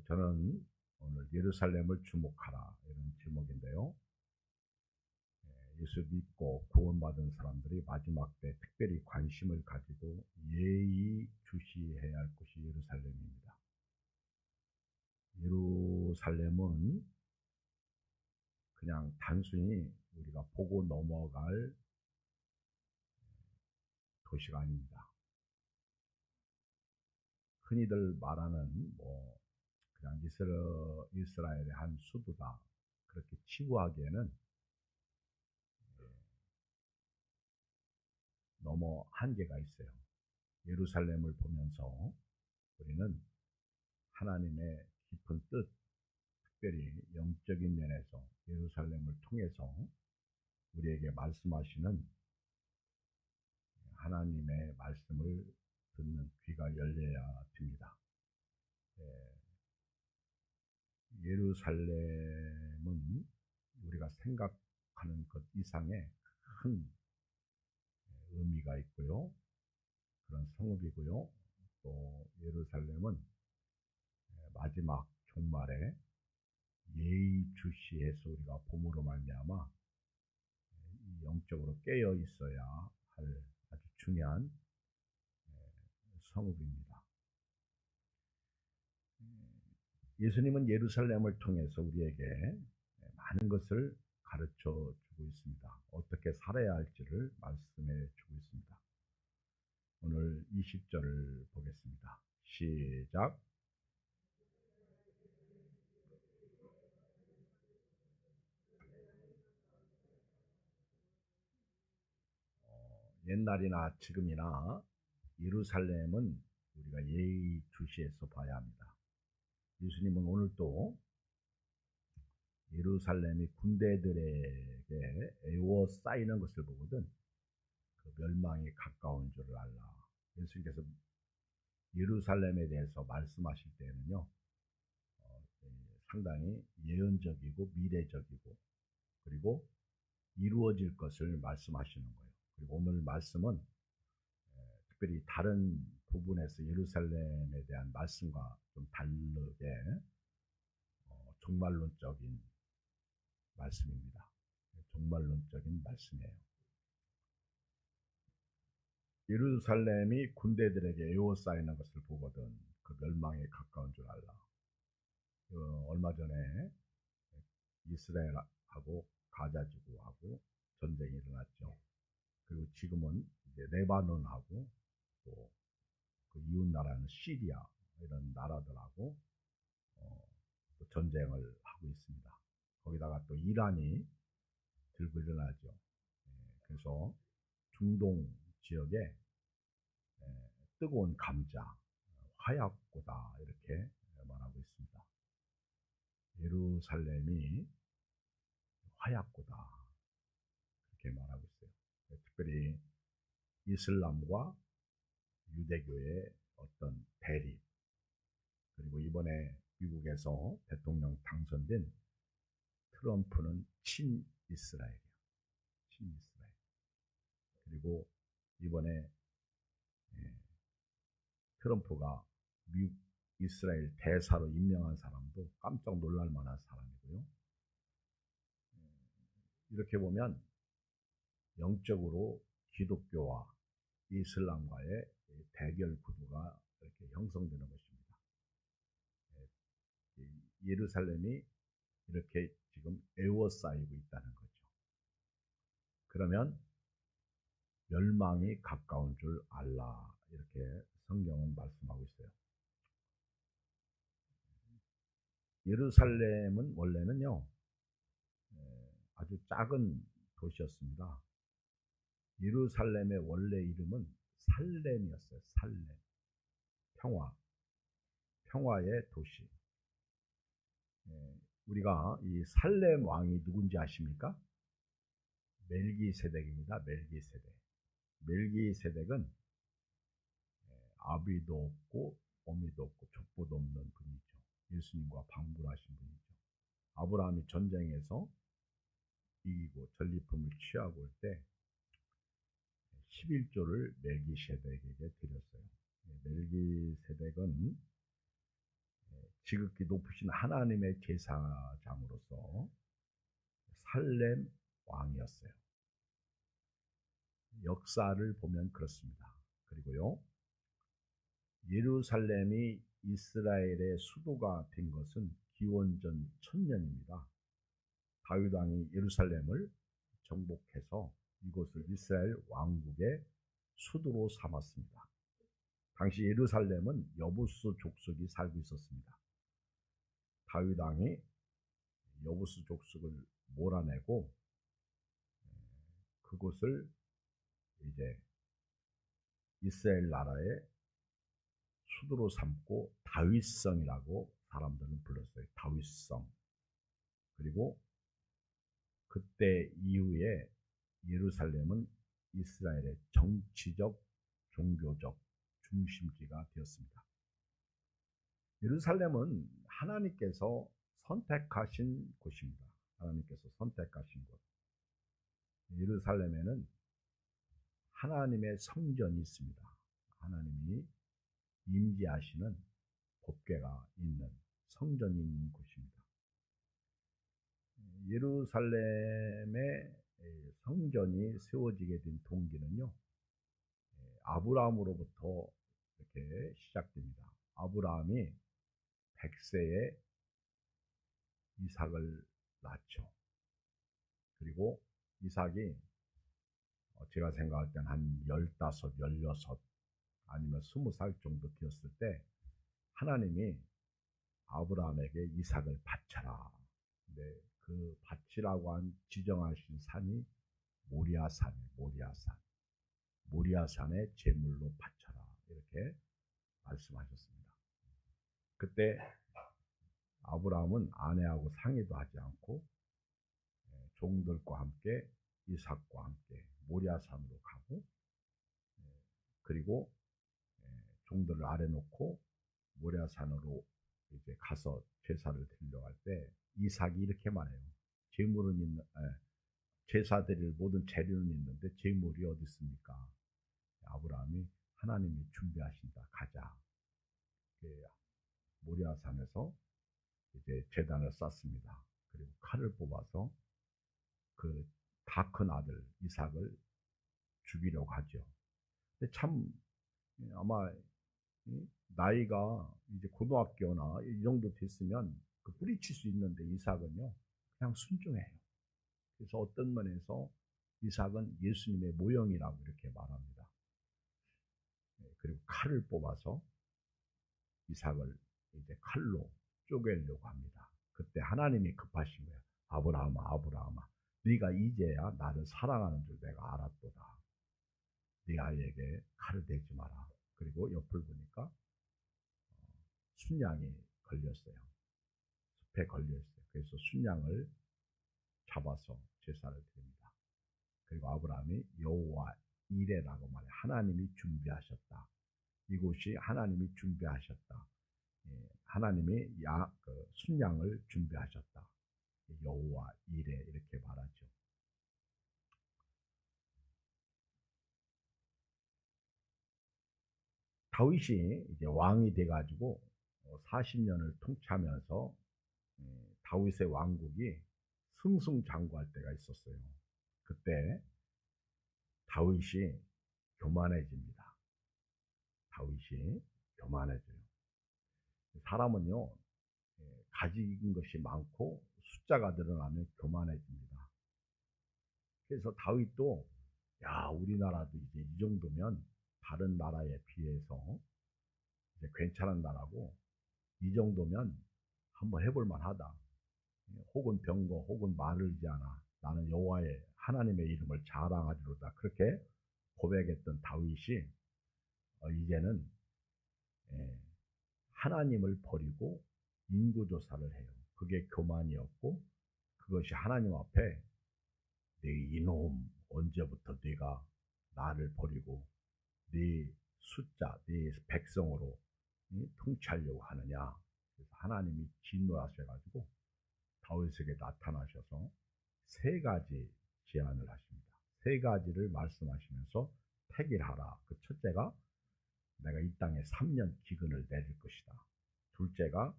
저는 오늘 예루살렘을 주목하라 이런 제목인데요. 예수 믿고 구원받은 사람들이 마지막 때 특별히 관심을 가지고 예의주시해야 할 곳이 예루살렘입니다. 예루살렘은 그냥 단순히 우리가 보고 넘어갈 도시가 아닙니다. 흔히들 말하는 그냥 이스라엘의 한 수도다 그렇게 치부하기에는 너무 한계가 있어요. 예루살렘을 보면서 우리는 하나님의 깊은 뜻, 특별히 영적인 면에서 예루살렘을 통해서 우리에게 말씀하시는 하나님의 말씀을 듣는 귀가 열려야 됩니다. 예루살렘은 우리가 생각하는 것 이상의 큰 의미가 있고요. 그런 성읍이고요. 또 예루살렘은 마지막 종말에 예의주시해서 우리가 봄으로 말미암아 영적으로 깨어 있어야 할 아주 중요한 성읍입니다. 예수님은 예루살렘을 통해서 우리에게 많은 것을 가르쳐 주고 있습니다. 어떻게 살아야 할지를 말씀해 주고 있습니다. 오늘 20절을 보겠습니다. 시작. 옛날이나 지금이나 예루살렘은 우리가 예의주시해서 봐야 합니다. 예수님은 오늘도 예루살렘이 군대들에게 에워싸이는 것을 보거든 그 멸망이 가까운 줄을 알라. 예수님께서 예루살렘에 대해서 말씀하실 때는요, 상당히 예언적이고 미래적이고 그리고 이루어질 것을 말씀하시는 거예요. 그리고 오늘 말씀은 특별히 다른 부분에서 예루살렘에 대한 말씀과 좀 다르게 종말론적인 말씀입니다. 종말론적인 말씀이에요. 예루살렘이 군대들에게 에워싸이는 것을 보거든 그 멸망에 가까운 줄 알라. 얼마 전에 이스라엘하고 가자지구하고 전쟁이 일어났죠. 그리고 지금은 이제 레바논하고 또 그 이웃 나라는 시리아 이런 나라들하고 또 전쟁을 하고 있습니다. 거기다가 또 이란이 들고 일어나죠. 그래서 중동 지역에 뜨거운 감자, 화약고다 이렇게 말하고 있습니다. 예루살렘이 화약고다 이렇게 말하고 있어요. 특별히 이슬람과 유대교의 어떤 대립, 그리고 이번에 미국에서 대통령 당선된 트럼프는 친이스라엘이에요. 친이스라엘. 그리고 이번에 트럼프가 미국 이스라엘 대사로 임명한 사람도 깜짝 놀랄 만한 사람이고요. 이렇게 보면 영적으로 기독교와 이슬람과의 대결 구도가 이렇게 형성되는 것입니다. 예루살렘이 이렇게 지금 에워싸이고 있다는 거죠. 그러면 멸망이 가까운 줄 알라 이렇게 성경은 말씀하고 있어요. 예루살렘은 원래는요 아주 작은 도시였습니다. 예루살렘의 원래 이름은 살렘이었어요. 살렘. 평화의 도시. 우리가 이 살렘 왕이 누군지 아십니까? 멜기세덱입니다. 멜기세덱. 멜기세덱은 아비도 없고 어미도 없고 족보도 없는 분이죠. 예수님과 방불하신 분이죠. 아브라함이 전쟁에서 이기고 전리품을 취하고 올 때 11조를 멜기세덱에게 드렸어요. 멜기세덱은 지극히 높으신 하나님의 제사장으로서 살렘 왕이었어요. 역사를 보면 그렇습니다. 그리고요, 예루살렘이 이스라엘의 수도가 된 것은 기원전 1000년입니다. 다윗 왕이 예루살렘을 정복해서 이곳을 이스라엘 왕국의 수도로 삼았습니다. 당시 예루살렘은 여부수 족속이 살고 있었습니다. 다윗 왕이 여부수 족속을 몰아내고 그곳을 이제 이스라엘 나라의 수도로 삼고 다윗성이라고 사람들은 불렀어요. 다윗성. 그리고 그때 이후에 예루살렘은 이스라엘의 정치적, 종교적 중심지가 되었습니다. 예루살렘은 하나님께서 선택하신 곳입니다. 하나님께서 선택하신 곳. 예루살렘에는 하나님의 성전이 있습니다. 하나님이 임재하시는 법궤가 있는 성전이 있는 곳입니다. 예루살렘의 성전이 세워지게 된 동기는요, 아브라함으로부터 이렇게 시작됩니다. 아브라함이 100세에 이삭을 낳죠. 그리고 이삭이 제가 생각할 때는 한 15, 16 아니면 20살 정도 되었을 때 하나님이 아브라함에게 이삭을 바쳐라. 근데 그 바치라고 한 지정하신 산이 모리아산이에요. 모리아산. 모리아산의 제물로 바쳐라. 이렇게 말씀하셨습니다. 그때 아브라함은 아내하고 상의도 하지 않고 종들과 함께 이삭과 함께 모리아산으로 가고 그리고 종들을 아래 놓고 모리아산으로 이제 가서 제사를 드리러 갈 때 이삭이 이렇게 말해요. 제물은 있는 제사 드릴 모든 재료는 있는데 제물이 어디 있습니까? 아브라함이 하나님이 준비하신다. 가자. 모리아산에서 이제 제단을 쌓습니다. 그리고 칼을 뽑아서 그 다 큰 아들 이삭을 죽이려고 하죠. 근데 참 아마 나이가 이제 고등학교나 이 정도 됐으면 그 뿌리칠 수 있는데 이삭은요 그냥 순종해요. 그래서 어떤 면에서 이삭은 예수님의 모형이라고 이렇게 말합니다. 그리고 칼을 뽑아서 이삭을 이제 칼로 쪼개려고 합니다. 그때 하나님이 급하신 거예요. 아브라함아, 아브라함아, 네가 이제야 나를 사랑하는 줄 내가 알았도다. 네 아이에게 칼을 대지 마라. 그리고 옆을 보니까 순양이 걸렸어요. 숲에 걸려있어요. 그래서 순양을 잡아서 제사를 드립니다. 그리고 아브라함이 여호와 이레라고 말해. 하나님이 준비하셨다. 이곳이 하나님이 준비하셨다. 하나님이 순양을 준비하셨다. 여호와 이레 이렇게 말하죠. 다윗이 이제 왕이 돼가지고 40년을 통치하면서 다윗의 왕국이 승승장구할 때가 있었어요. 그때 다윗이 교만해집니다. 다윗이 교만해져요. 사람은요, 가진 것이 많고 숫자가 늘어나면 교만해집니다. 그래서 다윗도 우리나라도 이제 이 정도면 다른 나라에 비해서 이제 괜찮은 나라고 이 정도면 한번 해볼 만하다. 혹은 병거 혹은 말을 이지 않아 나는 여호와의 하나님의 이름을 자랑하리로다. 그렇게 고백했던 다윗이 이제는 하나님을 버리고 인구조사를 해요. 그게 교만이었고 그것이 하나님 앞에 네 이놈 언제부터 네가 나를 버리고 네 숫자, 네 백성으로 통치하려고 하느냐. 그래서 하나님이 진노하셔가지고 다윗에게 나타나셔서 3가지 제안을 하십니다. 3가지를 말씀하시면서 택일하라. 그 첫째가 내가 이 땅에 3년 기근을 내릴 것이다. 둘째가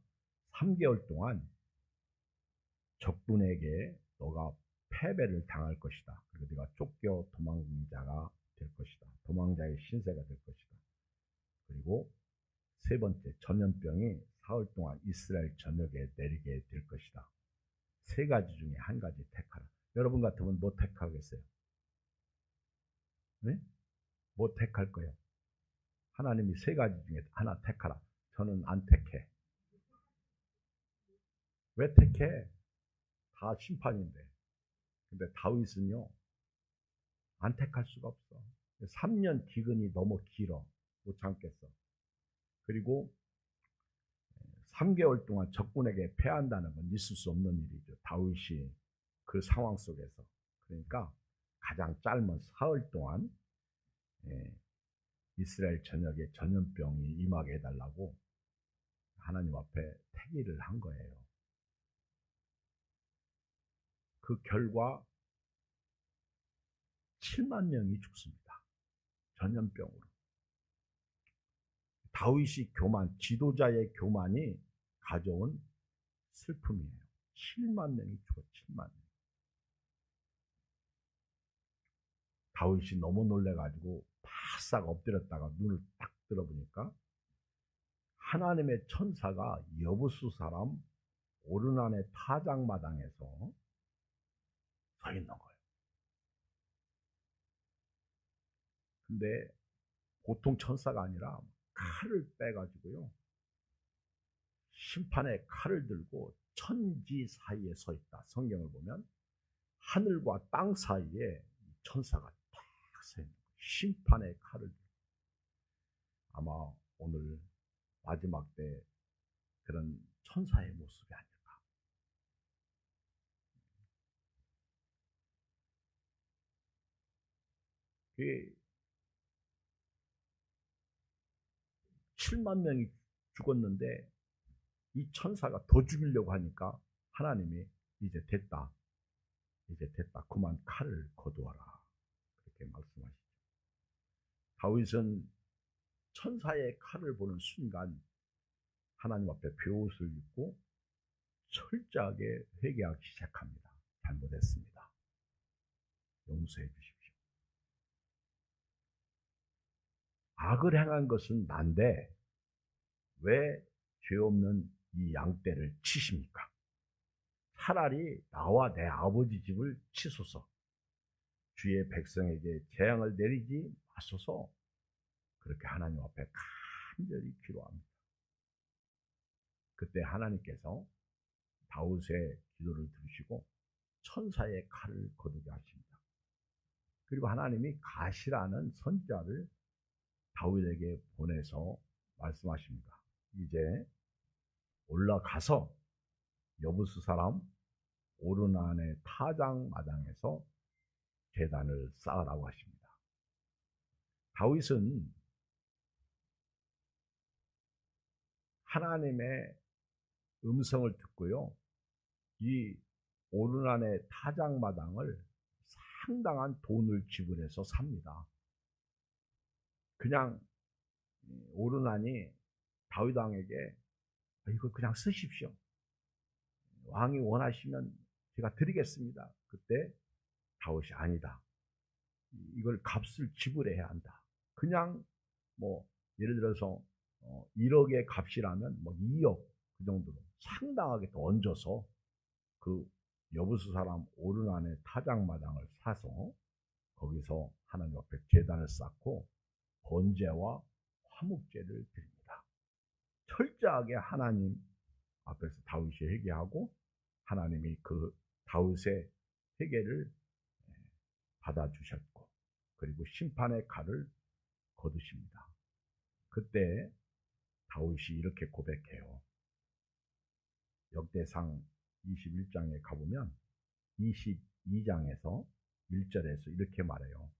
3개월 동안 적군에게 너가 패배를 당할 것이다. 그리고 네가 쫓겨 도망자가 될 것이다. 도망자의 신세가 될 것이다. 그리고 세 번째, 전염병이 사흘 동안 이스라엘 전역에 내리게 될 것이다. 세 가지 중에 한 가지 택하라. 여러분 같으면 뭐 택하겠어요? 네? 뭐 택할 거예요? 하나님이 세 가지 중에 하나 택하라. 저는 안 택해. 왜 택해? 다 심판인데. 근데 다윗은요, 안 택할 수가 없어. 3년 기근이 너무 길어. 못 참겠어. 그리고 3개월 동안 적군에게 패한다는 건 있을 수 없는 일이죠. 다윗이 그 상황 속에서. 그러니까 가장 짧은 사흘 동안 이스라엘 전역에 전염병이 임하게 해달라고 하나님 앞에 택의를 한 거예요. 그 결과 7만 명이 죽습니다. 전염병으로. 다윗이 교만, 지도자의 교만이 가져온 슬픔이에요. 7만 명이 죽어, 7만 명. 다윗이 너무 놀래가지고 바싹 엎드렸다가 눈을 딱 들어보니까 하나님의 천사가 여부수 사람 오르난의 타작마당에서 서 있는 거예요. 근데 보통 천사가 아니라 칼을 빼가지고요. 심판의 칼을 들고 천지 사이에 서 있다. 성경을 보면 하늘과 땅 사이에 천사가 딱 서 있는 거예요. 심판의 칼을 들고. 아마 오늘 마지막 때 그런 천사의 모습이 아닐까. 그게 7만 명이 죽었는데 이 천사가 더 죽이려고 하니까 하나님이 이제 됐다. 이제 됐다. 그만 칼을 거두어라. 그렇게 말씀하시죠. 다윗은 천사의 칼을 보는 순간 하나님 앞에 베옷을 입고 철저하게 회개하기 시작합니다. 잘못했습니다. 용서해 주십시오. 악을 행한 것은 난데 왜 죄 없는 이 양떼를 치십니까? 차라리 나와 내 아버지 집을 치소서. 주의 백성에게 재앙을 내리지 마소서. 그렇게 하나님 앞에 간절히 기도합니다. 그때 하나님께서 다윗의 기도를 들으시고 천사의 칼을 거두게 하십니다. 그리고 하나님이 가시라는 선자를 다윗에게 보내서 말씀하십니다. 이제 올라가서 여부수 사람 오르난의 타작마당에서 제단을 쌓으라고 하십니다. 다윗은 하나님의 음성을 듣고요. 이 오르난의 타작마당을 상당한 돈을 지불해서 삽니다. 그냥 오르난이 다윗 왕에게 이거 그냥 쓰십시오. 왕이 원하시면 제가 드리겠습니다. 그때 다윗이 아니다. 이걸 값을 지불해야 한다. 그냥 뭐 예를 들어서 1억의 값이라면 뭐 2억 그 정도로 상당하게 더 얹어서 그 여부수 사람 오르난의 타작마당을 사서 거기서 하나님 앞에 제단을 쌓고 번제와 화목제를 드립니다. 철저하게 하나님 앞에서 다윗이 회개하고 하나님이 그 다윗의 회개를 받아주셨고 그리고 심판의 칼을 거두십니다. 그때 다윗이 이렇게 고백해요. 역대상 21장에 가보면 22장에서 1절에서 이렇게 말해요.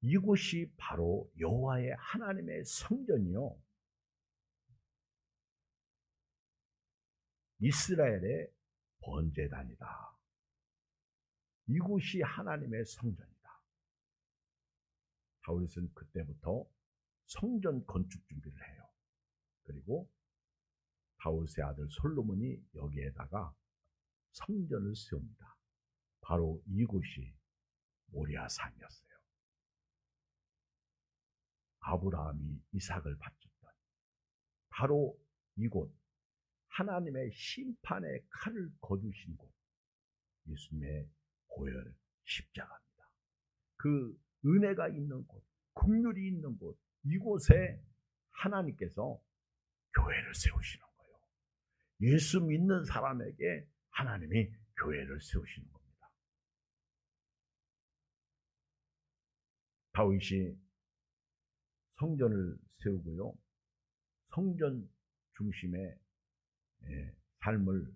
이곳이 바로 여호와의 하나님의 성전이요 이스라엘의 번제단이다. 이곳이 하나님의 성전이다. 다윗은 그때부터 성전 건축 준비를 해요. 그리고 다윗의 아들 솔로몬이 여기에다가 성전을 세웁니다. 바로 이곳이 모리아산이었어요. 아브라함이 이삭을 바쳤던 바로 이곳, 하나님의 심판의 칼을 거두신 곳, 예수님의 보혈 십자가입니다. 그 은혜가 있는 곳, 긍휼이 있는 곳, 이곳에 하나님께서 교회를 세우시는 거예요. 예수 믿는 사람에게 하나님이 교회를 세우시는 겁니다. 다윗이 성전을 세우고요, 성전 중심의 삶을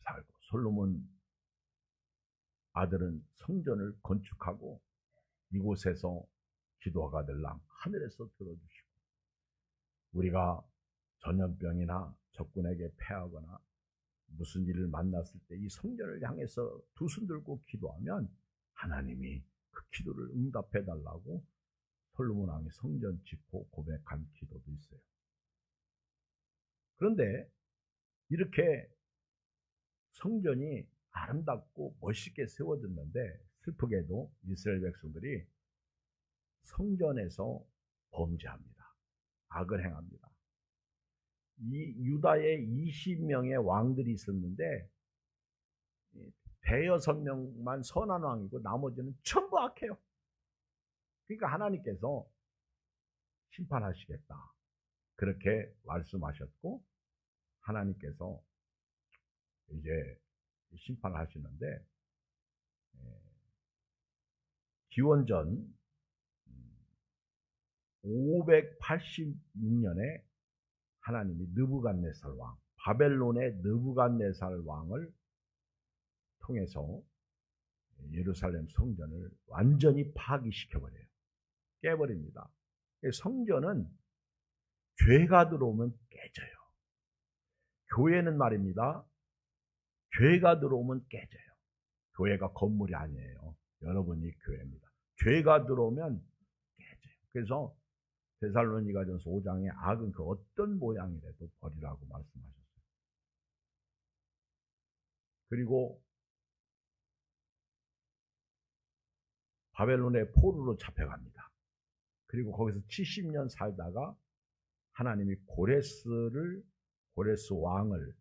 살고, 솔로몬 아들은 성전을 건축하고 이곳에서 기도가 될랑 하늘에서 들어주시고, 우리가 전염병이나 적군에게 패하거나 무슨 일을 만났을 때 이 성전을 향해서 두 손 들고 기도하면 하나님이 그 기도를 응답해 달라고 솔로몬 왕이 성전 짓고 고백한 기도도 있어요. 그런데 이렇게 성전이 아름답고 멋있게 세워졌는데 슬프게도 이스라엘 백성들이 성전에서 범죄합니다. 악을 행합니다. 이 유다에 20명의 왕들이 있었는데 대여섯 명만 선한 왕이고 나머지는 전부 악해요. 그러니까 하나님께서 심판하시겠다, 그렇게 말씀하셨고, 하나님께서 이제 심판을 하시는데, 기원전 586년에 하나님이 느부갓네살 왕, 바벨론의 느부갓네살 왕을 통해서 예루살렘 성전을 완전히 파기시켜버려요. 깨버립니다. 성전은 죄가 들어오면 깨져요. 교회는 말입니다, 죄가 들어오면 깨져요. 교회가 건물이 아니에요. 여러분이 교회입니다. 죄가 들어오면 깨져요. 그래서 데살로니가전서 5장에 악은 그 어떤 모양이라도 버리라고 말씀하셨어요. 그리고 바벨론의 포로로 잡혀갑니다. 그리고 거기서 70년 살다가 하나님이 고레스 왕을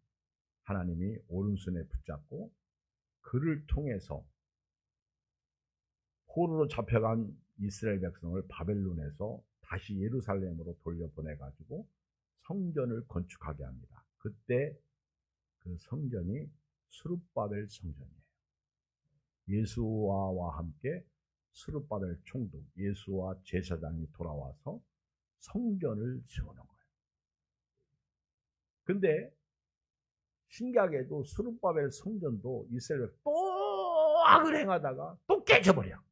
하나님이 오른손에 붙잡고 그를 통해서 포로로 잡혀간 이스라엘 백성을 바벨론에서 다시 예루살렘으로 돌려보내가지고 성전을 건축하게 합니다. 그때 그 성전이 스룹바벨 성전이에요. 예수와와 함께 스룹바벨 총독, 예수와 제사장이 돌아와서 성전을 세우는 거예요. 근데 신기하게도 스룹바벨 성전도 이스라엘 또 악을 행하다가 또 깨져버려.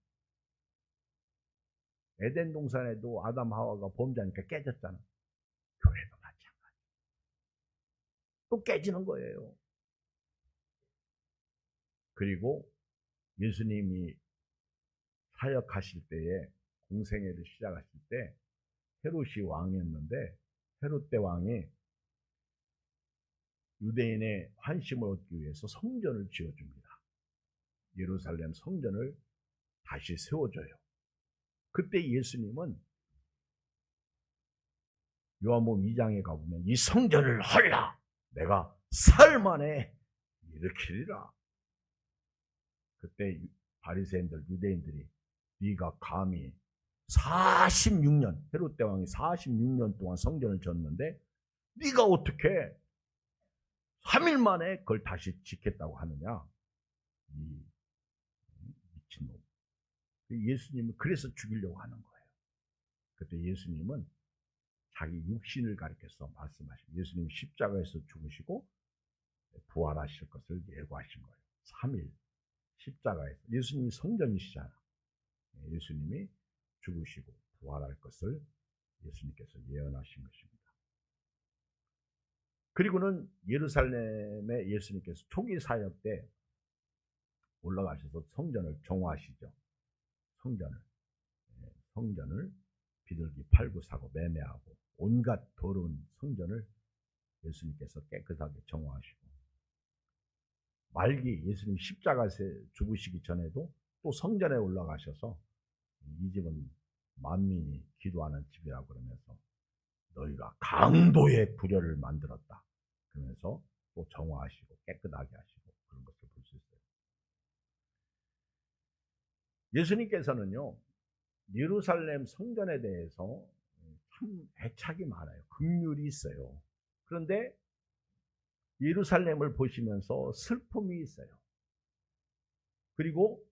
에덴 동산에도 아담 하와가 범죄하니까 깨졌잖아. 교회도 마찬가지. 또 깨지는 거예요. 그리고 예수님이 사역하실 때에, 공생애를 시작하실 때 헤롯이 왕이었는데, 헤롯 대왕이 유대인의 환심을 얻기 위해서 성전을 지어줍니다. 예루살렘 성전을 다시 세워줘요. 그때 예수님은 요한복음 2장에 가보면 이 성전을 헐라, 내가 사흘 만에 일으키리라. 그때 바리새인들, 유대인들이 네가 감히 46년, 헤롯 대왕이 46년 동안 성전을 졌는데 네가 어떻게 3일 만에 그걸 다시 짓겠다고 하느냐, 이 미친놈. 예수님은 그래서 죽이려고 하는 거예요. 그때 예수님은 자기 육신을 가리켜서 말씀하십니다. 예수님이 십자가에서 죽으시고 부활하실 것을 예고하신 거예요. 3일 십자가에서. 예수님이 성전이시잖아. 예수님이 죽으시고 부활할 것을 예수님께서 예언하신 것입니다. 그리고는 예루살렘에 예수님께서 초기 사역 때 올라가셔서 성전을 정화하시죠. 성전을 비둘기 팔고 사고 매매하고 온갖 더러운 성전을 예수님께서 깨끗하게 정화하시고, 말기 예수님 십자가에서 죽으시기 전에도 또 성전에 올라가셔서 이 집은 만민이 기도하는 집이라고 그러면서 너희가 강도의 구려를 만들었다 그러면서 또 정화하시고 깨끗하게 하시고 그런 것을 볼 수 있어요. 예수님께서는요, 예루살렘 성전에 대해서 참 애착이 많아요. 긍휼이 있어요. 그런데 예루살렘을 보시면서 슬픔이 있어요. 그리고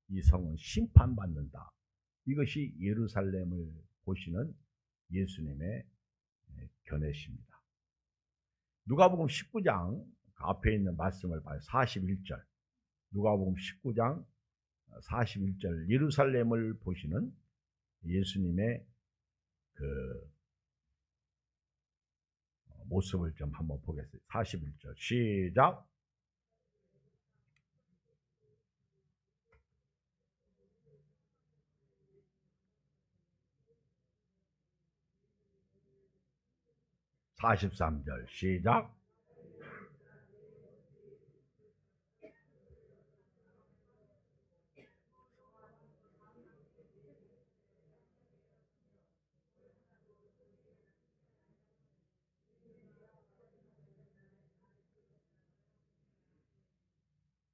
이 성은 심판받는다. 이것이 예루살렘을 보시는 예수님의 견해십니다. 누가복음 19장 앞에 있는 말씀을 봐요. 41절. 누가복음 19장 41절 예루살렘을 보시는 예수님의 그 모습을 좀 한번 보겠습니다. 41절 시작. (43절) 시작.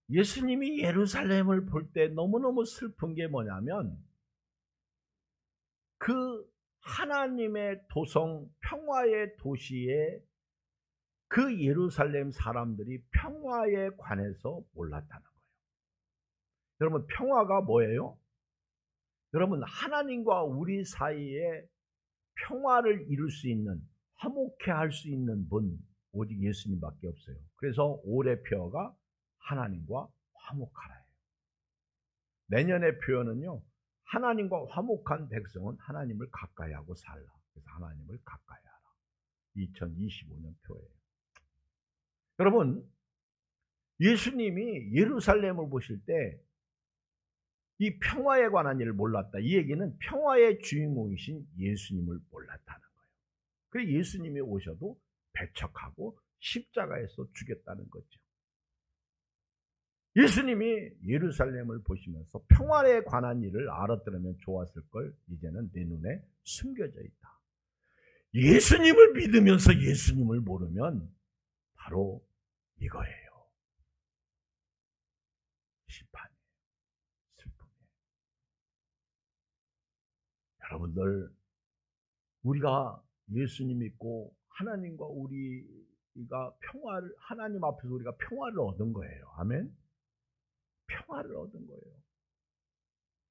예수님이 예루살렘을 볼 때 너무너무 슬픈 게 뭐냐면 그 하나님의 도성 평화의 도시에 그 예루살렘 사람들이 평화에 관해서 몰랐다는 거예요. 여러분, 평화가 뭐예요? 여러분, 하나님과 우리 사이에 평화를 이룰 수 있는, 화목해 할 수 있는 분 오직 예수님밖에 없어요. 그래서 올해 표어가 하나님과 화목하라예요. 내년의 표현은요, 하나님과 화목한 백성은 하나님을 가까이 하고 살라. 그래서 하나님을 가까이 하라. 2025년 표예요. 여러분, 예수님이 예루살렘을 보실 때 이 평화에 관한 일을 몰랐다. 이 얘기는 평화의 주인공이신 예수님을 몰랐다는 거예요. 그래서 예수님이 오셔도 배척하고 십자가에서 죽였다는 거죠. 예수님이 예루살렘을 보시면서 평화에 관한 일을 알았더라면 좋았을 걸 이제는 내 눈에 숨겨져 있다. 예수님을 믿으면서 예수님을 모르면 바로 이거예요. 심판이에요. 슬픔이에요. 여러분들, 우리가 예수님 믿고 하나님과 우리가 평화를, 하나님 앞에서 우리가 평화를 얻은 거예요. 아멘? 평화를 얻은 거예요.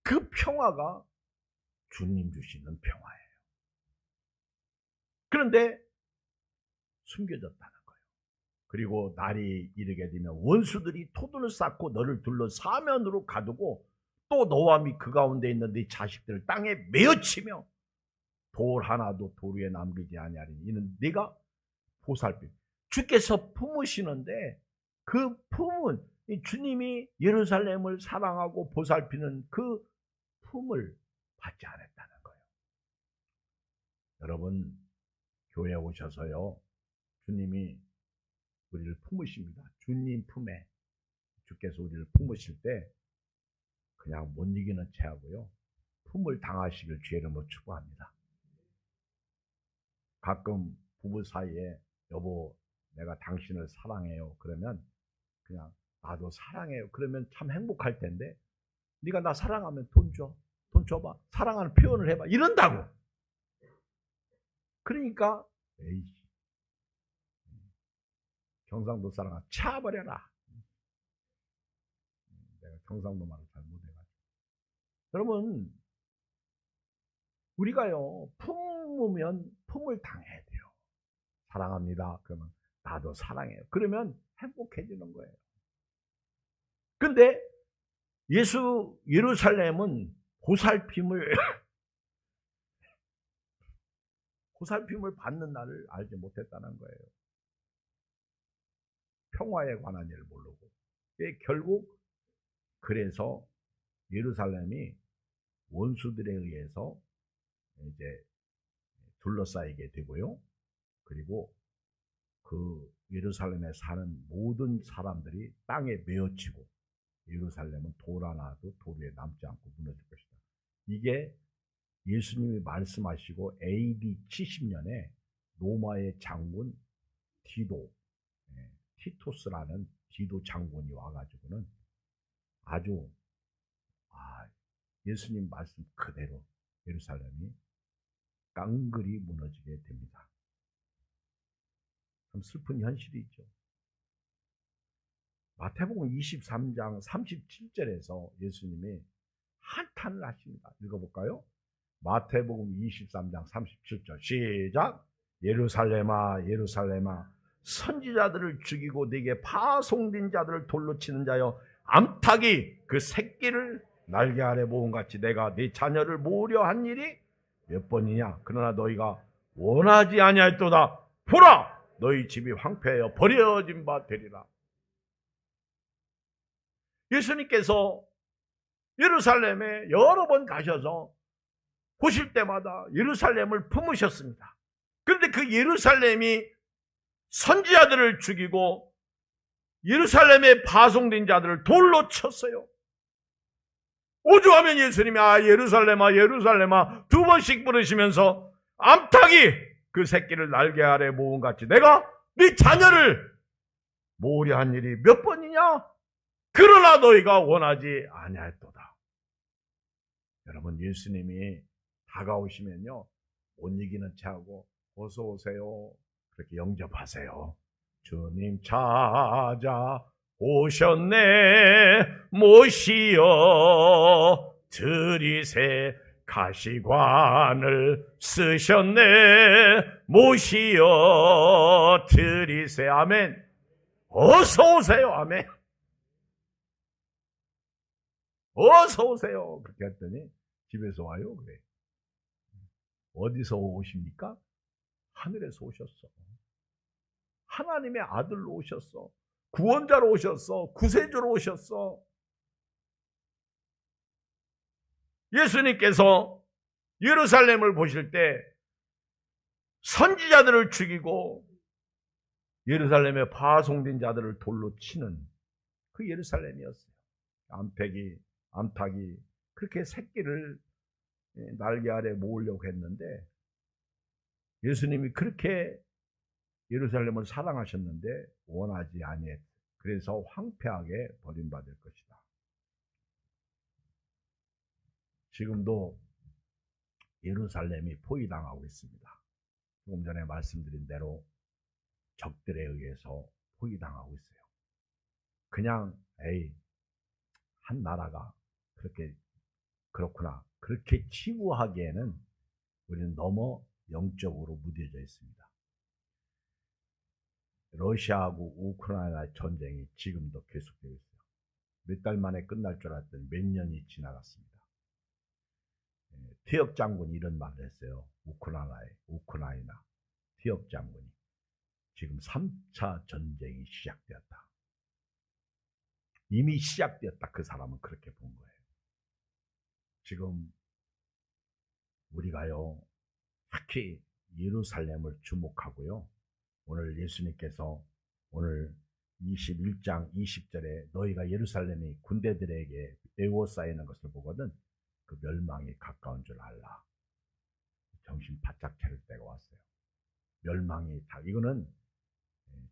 그 평화가 주님 주시는 평화예요. 그런데 숨겨졌다는 거예요. 그리고 날이 이르게 되면 원수들이 토둔을 쌓고 너를 둘러 사면으로 가두고 또 너와 및 그 가운데 있는 네 자식들을 땅에 메어치며 돌 하나도 돌 위에 남기지 아니하리니 이는 네가 보살핌. 주께서 품으시는데 그 품은 주님이 예루살렘을 사랑하고 보살피는 그 품을 받지 않았다는 거예요. 여러분, 교회에 오셔서요, 주님이 우리를 품으십니다. 주님 품에 주께서 우리를 품으실 때 그냥 못 이기는 채 하고요, 품을 당하시길 주의 이름으로 축복합니다. 가끔 부부 사이에 여보 내가 당신을 사랑해요 그러면 그냥 나도 사랑해요 그러면 참 행복할 텐데, 네가 나 사랑하면 돈 줘. 돈 줘봐. 사랑하는 표현을 해봐. 이런다고. 그러니까 에이씨, 경상도 사람아 차버려라. 내가 경상도 말을 잘 못해가지고. 여러분, 우리가요 품으면 품을 당해야 돼요. 사랑합니다 그러면 나도 사랑해요 그러면 행복해지는 거예요. 근데 예루살렘은 보살핌을 받는 날을 알지 못했다는 거예요. 평화에 관한 일을 모르고. 결국 그래서 예루살렘이 원수들에 의해서 이제 둘러싸이게 되고요. 그리고 그 예루살렘에 사는 모든 사람들이 땅에 메어치고 예루살렘은 돌 하나도 돌 위에 남지 않고 무너질 것이다. 이게 예수님이 말씀하시고 AD 70년에 로마의 장군 티토스라는 디도 장군이 와가지고는 아주 예수님 말씀 그대로 예루살렘이 깡그리 무너지게 됩니다. 참 슬픈 현실이죠. 마태복음 23장 37절에서 예수님이 한탄을 하십니다. 읽어볼까요? 마태복음 23장 37절 시작. 예루살렘아 예루살렘아 선지자들을 죽이고 네게 파송된 자들을 돌로 치는 자여 암탉이 그 새끼를 날개 아래 모음같이 내가 네 자녀를 모으려 한 일이 몇 번이냐. 그러나 너희가 원하지 아니하였도다. 보라 너희 집이 황폐하여 버려진 바 되리라. 예수님께서 예루살렘에 여러 번 가셔서 보실 때마다 예루살렘을 품으셨습니다. 그런데 그 예루살렘이 선지자들을 죽이고 예루살렘에 파송된 자들을 돌로 쳤어요. 오죽하면 예수님이 예루살렘아 예루살렘아 두 번씩 부르시면서 암탉이 그 새끼를 날개 아래 모음같이 내가 네 자녀를 모으려 한 일이 몇 번이냐. 그러나 너희가 원하지 아니하였도다. 여러분 예수님이 다가오시면요 못 이기는 체하고 어서 오세요 그렇게 영접하세요. 주님 찾아 오셨네 모시어 들이세 가시관을 쓰셨네 모시어 들이세. 아멘. 어서 오세요. 아멘. 어서 오세요. 그렇게 했더니 집에서 와요. 그래. 어디서 오십니까? 하늘에서 오셨어. 하나님의 아들로 오셨어. 구원자로 오셨어. 구세주로 오셨어. 예수님께서 예루살렘을 보실 때 선지자들을 죽이고 예루살렘에 파송된 자들을 돌로 치는 그 예루살렘이었어요. 암탉이 그렇게 새끼를 날개 아래 모으려고 했는데 예수님이 그렇게 예루살렘을 사랑하셨는데 원하지 아니했. 그래서 황폐하게 버림받을 것이다. 지금도 예루살렘이 포위당하고 있습니다. 조금 전에 말씀드린 대로 적들에 의해서 포위당하고 있어요. 그냥 한 나라가 그렇구나 그렇게 치부하기에는 우리는 너무 영적으로 무뎌져 있습니다. 러시아하고 우크라이나 전쟁이 지금도 계속되고 있어요. 몇 달 만에 끝날 줄 알았더니 몇 년이 지나갔습니다. 티역 장군이 이런 말을 했어요. 우크라이나 티역 장군이 지금 3차 전쟁이 시작되었다. 이미 시작되었다. 그 사람은 그렇게 본 거예요. 지금 우리가요 특히 예루살렘을 주목하고요. 오늘 예수님께서 오늘 21장 20절에 너희가 예루살렘이 군대들에게 에워싸이는 것을 보거든 그 멸망이 가까운 줄 알라. 정신 바짝 차릴 때가 왔어요. 멸망이 이거는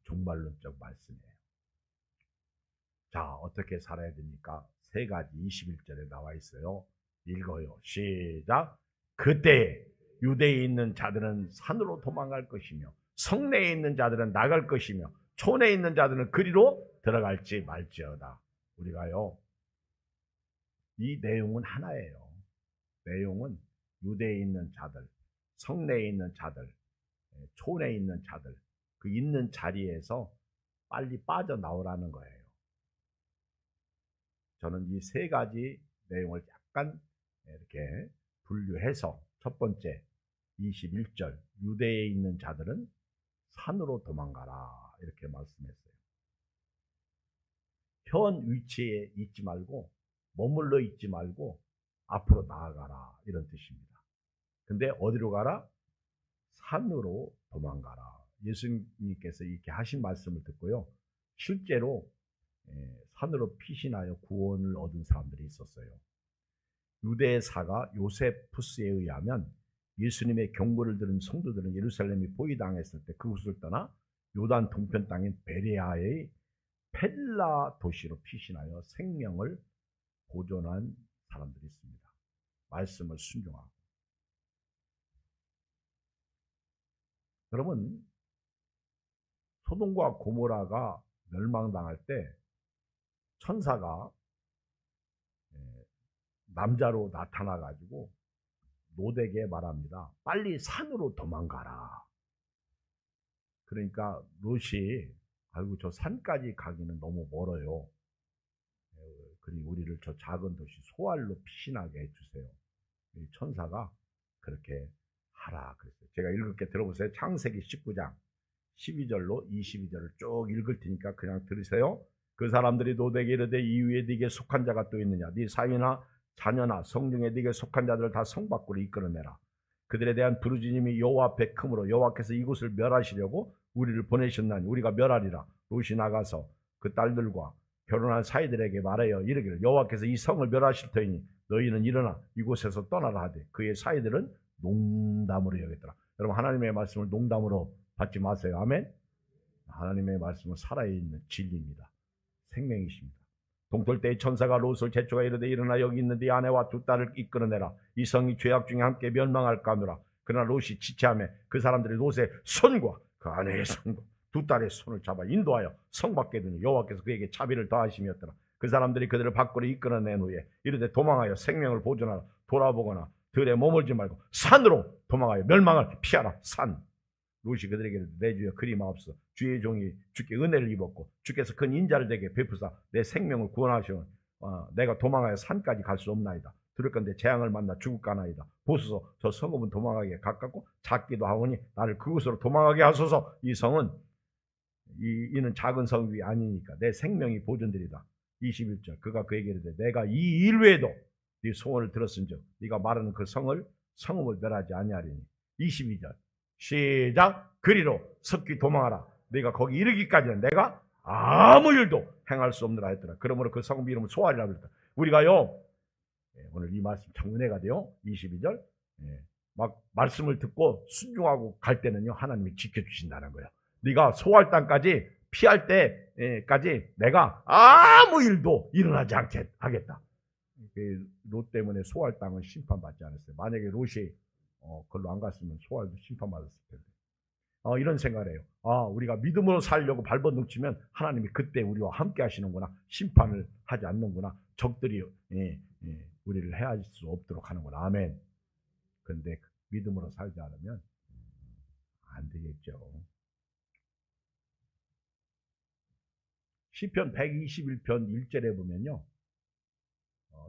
종말론적 말씀이에요. 자, 어떻게 살아야 됩니까? 세 가지 21절에 나와 있어요. 읽어요. 시작. 그때 유대에 있는 자들은 산으로 도망갈 것이며 성내에 있는 자들은 나갈 것이며 촌에 있는 자들은 그리로 들어갈지 말지어다. 우리가요 이 내용은 하나예요. 내용은 유대에 있는 자들, 성내에 있는 자들, 촌에 있는 자들 그 있는 자리에서 빨리 빠져나오라는 거예요. 저는 이 세 가지 내용을 약간 이렇게 분류해서 첫 번째 21절 유대에 있는 자들은 산으로 도망가라 이렇게 말씀했어요. 현 위치에 있지 말고 머물러 있지 말고 앞으로 나아가라 이런 뜻입니다. 근데 어디로 가라? 산으로 도망가라 예수님께서 이렇게 하신 말씀을 듣고요. 실제로 산으로 피신하여 구원을 얻은 사람들이 있었어요. 유대의 사가 요세푸스에 의하면 예수님의 경고를 들은 성도들은 예루살렘이 포위당했을 때 그곳을 떠나 요단 동편 땅인 베레아의 펠라 도시로 피신하여 생명을 보존한 사람들이 있습니다. 말씀을 순종하고. 여러분, 소돔과 고모라가 멸망당할 때 천사가 남자로 나타나가지고 롯에게 말합니다. 빨리 산으로 도망가라. 그러니까 롯이 아이고 저 산까지 가기는 너무 멀어요. 그리고 우리를 저 작은 도시 소알로 피신하게 해주세요. 천사가 그렇게 하라 그랬어요. 제가 읽을게 들어보세요. 창세기 19장 12절로 22절을 쭉 읽을 테니까 그냥 들으세요. 그 사람들이 롯에게 이르되 이후에 네게 속한 자가 또 있느냐? 네 사위나 자녀나 성중에 네게 속한 자들을 다 성 밖으로 이끌어내라. 그들에 대한 부르짖음이 여호와 앞에 크므로 여호와께서 이곳을 멸하시려고 우리를 보내셨나니 우리가 멸하리라. 롯이 나가서 그 딸들과 결혼한 사이들에게 말하여 이르기를 여호와께서 이 성을 멸하실 터이니 너희는 일어나 이곳에서 떠나라 하되 그의 사이들은 농담으로 여겼더라. 여러분, 하나님의 말씀을 농담으로 받지 마세요. 아멘. 하나님의 말씀은 살아있는 진리입니다. 생명이십니다. 동떨 때의 천사가 롯을 제초가 이르되 일어나 여기 있는 네 아내와 두 딸을 이끌어내라. 이 성이 죄악 중에 함께 멸망할까 하노라. 그러나 롯이 지체하며 그 사람들이 롯의 손과 그 아내의 손과 두 딸의 손을 잡아 인도하여 성 밖에 두니 여호와께서 그에게 자비를 더하심이었더라. 그 사람들이 그들을 밖으로 이끌어낸 후에 이르되 도망하여 생명을 보존하라. 돌아보거나 들에 머물지 말고 산으로 도망하여 멸망을 피하라. 산. 롯이 그들에게 내 주여 그리 마옵소서. 주의 종이 주께 은혜를 입었고 주께서 큰 인자를 내게 베푸사 내 생명을 구원하시오. 내가 도망하여 산까지 갈 수 없나이다. 들을 건데 재앙을 만나 죽을까나이다. 보소서 저 성읍은 도망하기에 가깝고 작기도 하오니 나를 그곳으로 도망하게 하소서. 이 성은 이는 작은 성이 아니니까 내 생명이 보존되리다. 21절 그가 그에게 이르되 내가 이 일 외에도 네 소원을 들었은즉 네가 말하는 그 성읍을 멸하지 아니하리니. 22절 시작. 그리로 섞기 도망하라. 네가 거기 이르기까지는 내가 아무 일도 행할 수 없느라 했더라. 그러므로 그 성읍 이름을 소알이라 그랬다. 우리가요 오늘 이 말씀 참 은혜가 돼요. 22절 막 말씀을 듣고 순종하고 갈 때는요 하나님이 지켜주신다는 거예요. 네가 소알 땅까지 피할 때까지 내가 아무 일도 일어나지 않게 하겠다. 롯 때문에 소알 땅은 심판받지 않았어요. 만약에 롯이 그걸로 안 갔으면 소알도 심판받았을 텐데. 이런 생각을 해요. 우리가 믿음으로 살려고 발버둥 치면 하나님이 그때 우리와 함께 하시는구나. 심판을 하지 않는구나. 적들이 우리를 해할 수 없도록 하는구나. 아멘. 그런데 믿음으로 살지 않으면 안 되겠죠. 시편 121편 1절에 보면요.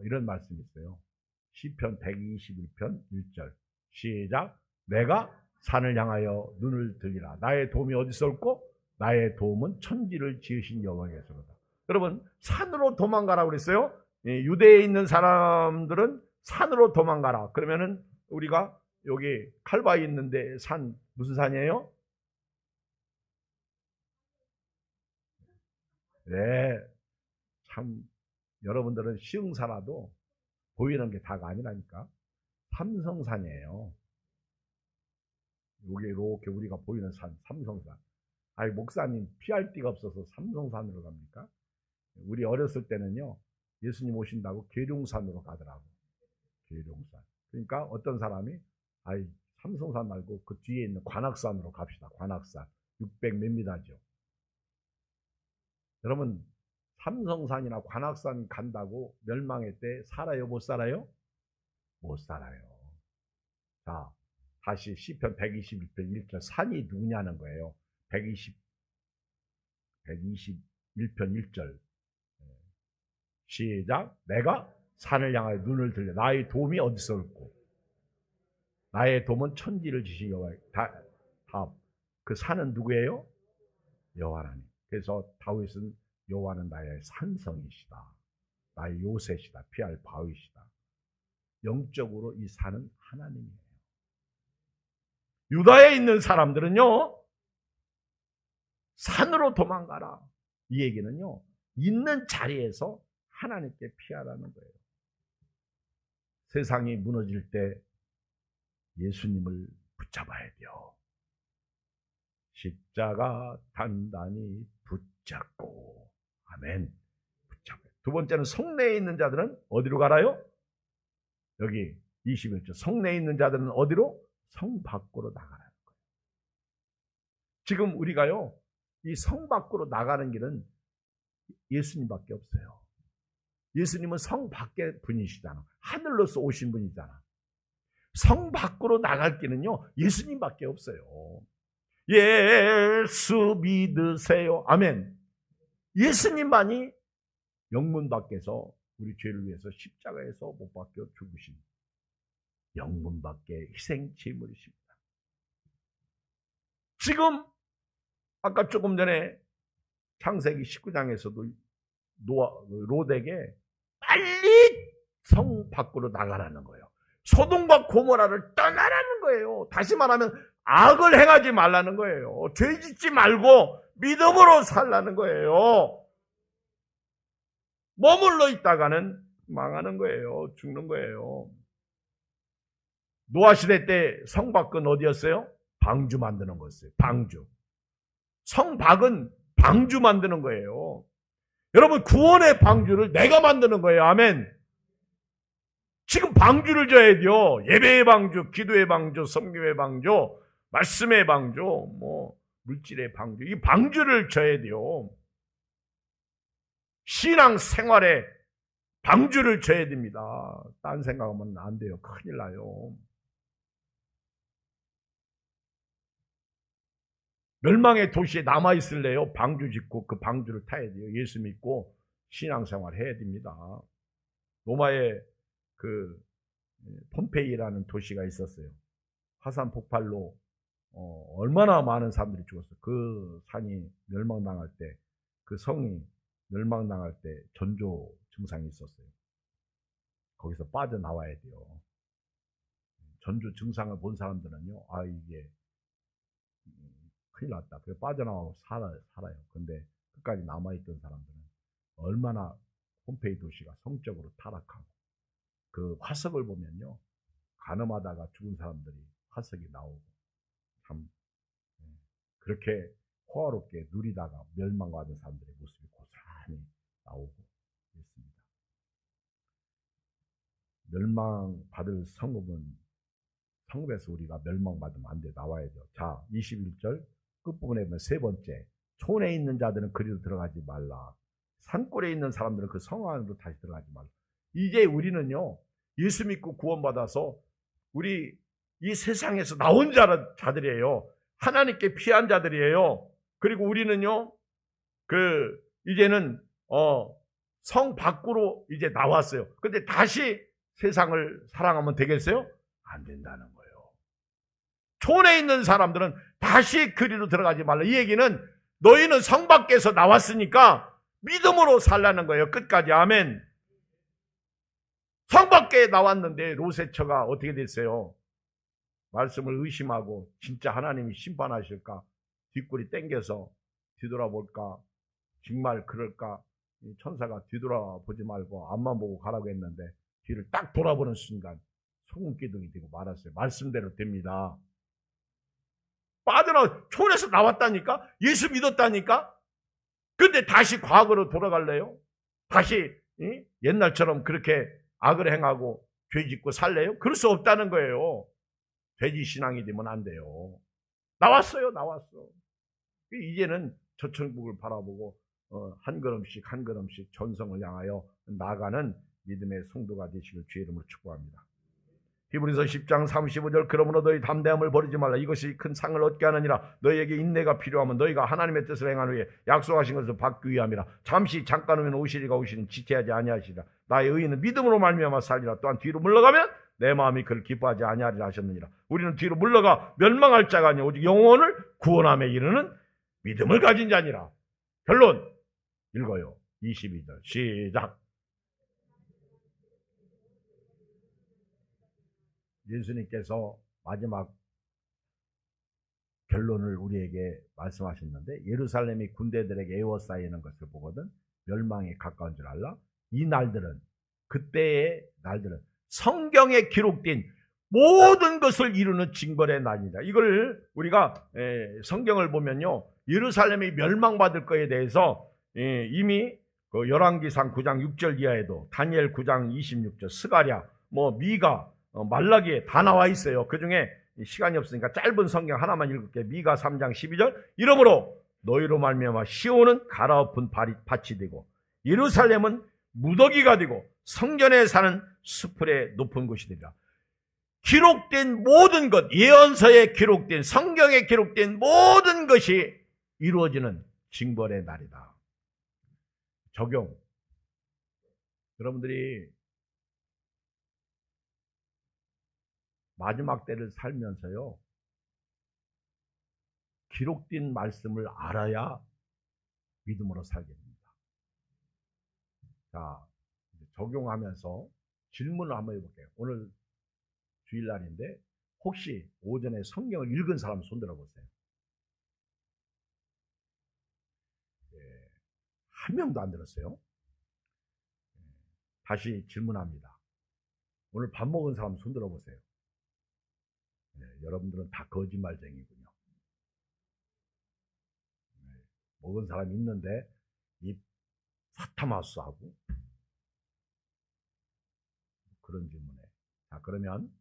이런 말씀이 있어요. 시편 121편 1절 시작. 내가 산을 향하여 눈을 들리라. 나의 도움이 어디서 올꼬? 나의 도움은 천지를 지으신 여호와께서로다. 여러분, 산으로 도망가라 그랬어요. 유대에 있는 사람들은 산으로 도망가라. 그러면은 우리가 여기 칼바위 있는데 산 무슨 산이에요? 네, 참 여러분들은 시흥 살아도 보이는 게 다가 아니라니까. 삼성산이에요. 여기 이렇게 우리가 보이는 산, 삼성산. 아이 목사님 피할 데가 없어서 삼성산으로 갑니까? 우리 어렸을 때는요 예수님 오신다고 계룡산으로 가더라고. 계룡산. 그러니까 어떤 사람이 아이 삼성산 말고 그 뒤에 있는 관악산으로 갑시다. 관악산 600 몇 미터죠. 여러분 삼성산이나 관악산 간다고 멸망했대 살아요? 못 살아요? 못 살아요. 자, 다시 시편 121편 1절 산이 누구냐는 거예요. 121편 1절 시작. 내가 산을 향하여 눈을 들려 나의 도움이 어디서 올꼬? 나의 도움은 천지를 지신 여호와. 그 산은 누구예요? 여호와 하나님. 그래서 다윗은 여호와는 나의 산성이시다. 나의 요새시다. 피할 바위시다. 영적으로 이 산은 하나님이에요. 유다에 있는 사람들은요 산으로 도망가라. 이 얘기는요, 있는 자리에서 하나님께 피하라는 거예요. 세상이 무너질 때 예수님을 붙잡아야 돼요. 십자가 단단히 붙잡고. 아멘. 붙잡아요. 두 번째는 성내에 있는 자들은 어디로 가라요? 여기 21절. 성내에 있는 자들은 어디로? 성 밖으로 나가라는 거예요. 지금 우리가요, 이 성 밖으로 나가는 길은 예수님밖에 없어요. 예수님은 성 밖의 분이시잖아. 하늘로서 오신 분이잖아. 성 밖으로 나갈 길은요, 예수님밖에 없어요. 예수 믿으세요. 아멘. 예수님만이 영문 밖에서 우리 죄를 위해서 십자가에서 못 박혀 죽으신 영문 밖의 희생 제물이십니다. 지금 아까 조금 전에 창세기 19장에서도 롯에게 빨리 성 밖으로 나가라는 거예요. 소돔과 고모라를 떠나라는 거예요. 다시 말하면 악을 행하지 말라는 거예요. 죄 짓지 말고 믿음으로 살라는 거예요. 머물러 있다가는 망하는 거예요. 죽는 거예요. 노아 시대 때 성 밖은 어디였어요? 방주 만드는 거였어요. 방주. 성 밖은 방주 만드는 거예요. 여러분, 구원의 방주를 내가 만드는 거예요. 아멘. 지금 방주를 져야 돼요. 예배의 방주, 기도의 방주, 성교의 방주, 말씀의 방주, 물질의 방주. 이 방주를 져야 돼요. 신앙 생활에 방주를 져야 됩니다. 딴 생각하면 안 돼요. 큰일 나요. 멸망의 도시에 남아있을래요? 방주 짓고 그 방주를 타야 돼요. 예수 믿고 신앙생활 해야 됩니다. 로마에 그 폼페이라는 도시가 있었어요. 화산 폭발로 얼마나 많은 사람들이 죽었어요. 그 산이 멸망당할 때, 그 성이 멸망당할 때 전조 증상이 있었어요. 거기서 빠져나와야 돼요. 전조 증상을 본 사람들은요, 이게 큰일 났다. 그래서 빠져나가고 살아요. 근데 끝까지 남아있던 사람들은 얼마나 폼페이 도시가 성적으로 타락하고, 그 화석을 보면요, 가늠하다가 죽은 사람들이 화석이 나오고, 참 그렇게 호화롭게 누리다가 멸망받은 사람들의 모습이 고스란히 나오고 있습니다. 멸망받을 성읍에서 우리가 멸망받으면 안 돼. 나와야죠. 자, 21절 끝부분에 보면 세 번째, 촌에 있는 자들은 그리로 들어가지 말라. 산골에 있는 사람들은 그 성 안으로 다시 들어가지 말라. 이제 우리는요, 예수 믿고 구원받아서 우리 이 세상에서 나온 자들이에요. 하나님께 피한 자들이에요. 그리고 우리는요, 이제는 성 밖으로 이제 나왔어요. 근데 다시 세상을 사랑하면 되겠어요? 안 된다는 거예요. 촌에 있는 사람들은 다시 그리로 들어가지 말라. 이 얘기는 너희는 성 밖에서 나왔으니까 믿음으로 살라는 거예요. 끝까지. 아멘. 성 밖에 나왔는데 롯의 처가 어떻게 됐어요? 말씀을 의심하고 진짜 하나님이 심판하실까? 뒷골이 땡겨서 뒤돌아볼까? 정말 그럴까? 천사가 뒤돌아보지 말고 앞만 보고 가라고 했는데 뒤를 딱 돌아보는 순간 소금기둥이 되고 말았어요. 말씀대로 됩니다. 촌에서 나왔다니까? 예수 믿었다니까? 근데 다시 과거로 돌아갈래요? 다시 옛날처럼 그렇게 악을 행하고 죄 짓고 살래요? 그럴 수 없다는 거예요. 돼지 신앙이 되면 안 돼요. 나왔어요. 이제는 저천국을 바라보고 한 걸음씩 한 걸음씩 전성을 향하여 나아가는 믿음의 성도가 되시길 주의 이름으로 축복합니다. 히브리서 10장 35절 그러므로 너희 담대함을 버리지 말라. 이것이 큰 상을 얻게 하느니라. 너희에게 인내가 필요하면 너희가 하나님의 뜻을 행한 후에 약속하신 것을 받기 위함이라. 잠깐 후에는 오시리가 오시는 지체하지 아니하시리라. 나의 의인은 믿음으로 말미암아 살리라. 또한 뒤로 물러가면 내 마음이 그를 기뻐하지 아니하리라 하셨느니라. 우리는 뒤로 물러가 멸망할 자가 아니라 오직 영혼을 구원함에 이르는 믿음을 가진 자니라. 결론 읽어요. 22절 시작. 예수님께서 마지막 결론을 우리에게 말씀하셨는데, 예루살렘이 군대들에게 에워싸이는 것을 보거든 멸망에 가까운 줄 알라. 이 날들은, 그때의 날들은 성경에 기록된 모든 것을 이루는 징벌의 날이다. 이걸 우리가 성경을 보면요, 예루살렘이 멸망받을 것에 대해서 이미 그 열왕기상 9장 6절 이하에도 다니엘 9장 26절, 스가랴, 미가, 말라기에 다 나와 있어요. 그 중에 시간이 없으니까 짧은 성경 하나만 읽을게요. 미가 3장 12절. 이러므로 너희로 말미암아 시온은 갈아엎은 밭이 되고 예루살렘은 무더기가 되고 성전에 사는 수풀의 높은 곳이 되리라. 기록된 모든 것, 예언서에 기록된, 성경에 기록된 모든 것이 이루어지는 징벌의 날이다. 적용. 여러분들이 마지막 때를 살면서요, 기록된 말씀을 알아야 믿음으로 살게 됩니다. 자, 적용하면서 질문을 한번 해볼게요. 오늘 주일날인데 혹시 오전에 성경을 읽은 사람 손 들어보세요. 한 명도 안 들었어요. 다시 질문합니다. 오늘 밥 먹은 사람 손 들어보세요. 여러분들은 다 거짓말쟁이군요. 먹은 사람이 있는데 이 사타마스하고 그런 질문에. 자, 그러면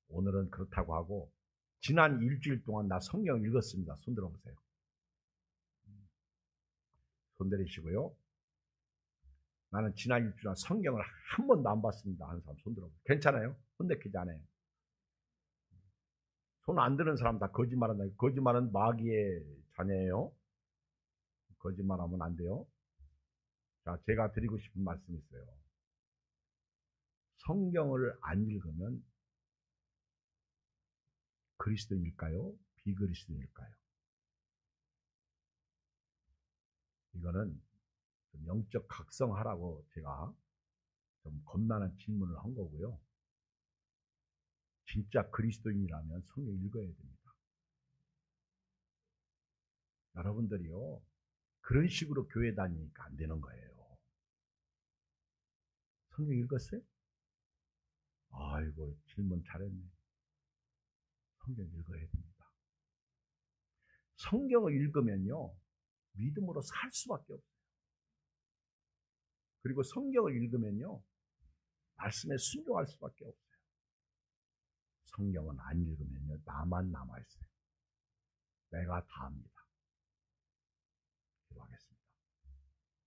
오늘은 그렇다고 하고 지난 일주일 동안 나 성경 읽었습니다. 손 들어보세요. 손 내리시고요. 나는 지난 일주일 동안 성경을 한 번도 안 봤습니다 하는 사람 손 들어보세요. 괜찮아요? 손 내키지 않아요. 손 안 드는 사람 다 거짓말한다. 거짓말은 마귀의 자녀예요. 거짓말하면 안 돼요. 자, 제가 드리고 싶은 말씀이 있어요. 성경을 안 읽으면 그리스도인일까요? 비그리스도인일까요? 이거는 좀 영적 각성하라고 제가 좀 겁나는 질문을 한 거고요. 진짜 그리스도인이라면 성경 읽어야 됩니다. 여러분들이요, 그런 식으로 교회 다니니까 안 되는 거예요. 성경 읽었어요? 아이고, 질문 잘했네. 성경 읽어야 됩니다. 성경을 읽으면요, 믿음으로 살 수밖에 없어요. 그리고 성경을 읽으면요, 말씀에 순종할 수밖에 없어요. 성경은 안 읽으면요, 나만 남아있어요. 내가 다 합니다.